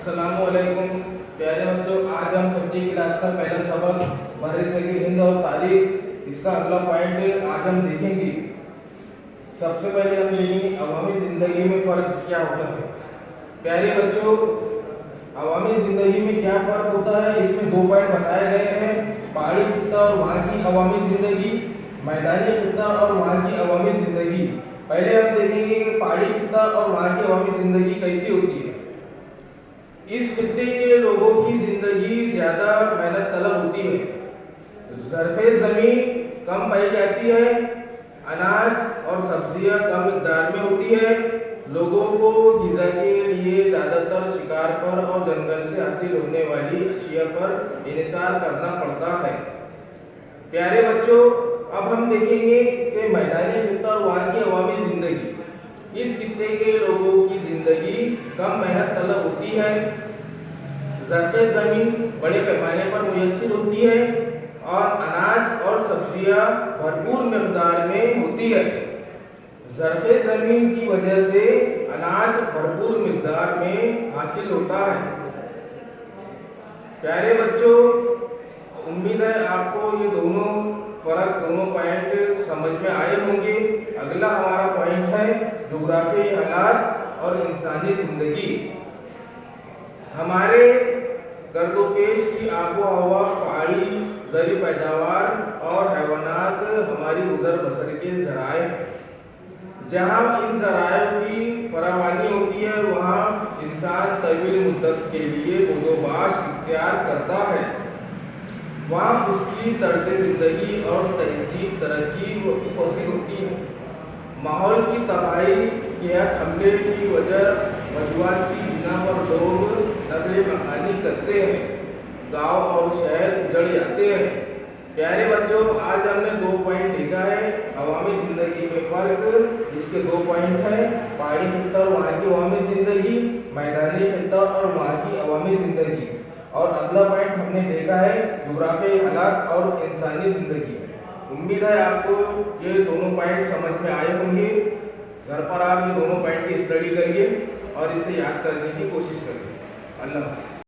अस्सलाम वालेकुम प्यारे बच्चों, आज हम छठी क्लास का पहला सबक बरसगीर हिंद और तारीख, इसका अगला पॉइंट आज हम देखेंगे। सबसे पहले हम देखेंगे अवामी जिंदगी में फर्क क्या होता है। प्यारे बच्चों, अवामी जिंदगी में क्या फर्क होता है, इसमें दो पॉइंट बताए गए हैं। पहाड़ी खित्ता और वहाँ की अवामी जिंदगी, मैदानी खित्ता और वहाँ की अवामी जिंदगी। पहले हम देखेंगे कि पहाड़ी खित्ता और वहाँ की अवामी जिंदगी कैसी होती है। इस खित्ते के लोगों की जिंदगी ज्यादा मेहनत तलब होती है। ज़रफ़े ज़मीन कम पाई जाती है, अनाज और सब्जियां कम मिकदार में होती है। लोगों को ग़िज़ा के लिए ज़्यादातर शिकार पर और जंगल से हासिल होने वाली अशिया पर इन्हिसार करना पड़ता है। प्यारे बच्चों, अब हम देखेंगे कि मैदानी खित्ता और वहाँ की अवामी जिंदगी। इस खित्ते के लोगों की जिंदगी कम मेहनत तलब होती है। ज़रफ़े ज़मीन बड़े पैमाने पर मुयस्सर होती है और अनाज और सब्जियां भरपूर मिक़दार में होती है। ज़रफ़े ज़मीन की वजह से अनाज भरपूर मिक़दार में हासिल होता है। प्यारे बच्चों, उम्मीद है आपको ये दोनों पॉइंट समझ में आए होंगे। अगला हमारा पॉइंट है जोग्राफी हालात और इंसानी जिंदगी। हमारे गर्दोपेश की आबो हवा, पहाड़ी ज़री पैदावार और हैवानात हमारी गुजर बसर के ज़राए हैं। जहाँ इन ज़राए की फरावानी होती है, वहाँ इंसान तवील मुद्दत के लिए बदोबाश इख्तियार करता है। वहाँ उसकी तर्ज ज़िंदगी और तहज़ीब तरक्की वसी होती है। माहौल की तबाही या हमले की वजूहात की बिना पर लोग नक़ल मकानी करते हैं, गांव और शहर उजड़ जाते हैं। प्यारे बच्चों, आज हमने दो पॉइंट देखा है अवामी ज़िंदगी में फ़र्क। इसके दो पॉइंट हैं पहाड़ी खित्ता और वहाँ की अवामी ज़िंदगी, मैदानी खित्ता और वहाँ की अवामी ज़िंदगी। और अगला पॉइंट हमने देखा है जोग्राफी हालात और इंसानी ज़िंदगी। उम्मीद है आपको ये दोनों पॉइंट समझ में आए होंगे। घर पर आप ये दोनों पॉइंट की स्टडी करिए और इसे याद करने की कोशिश करिए। अल्लाह हाफ़िज़।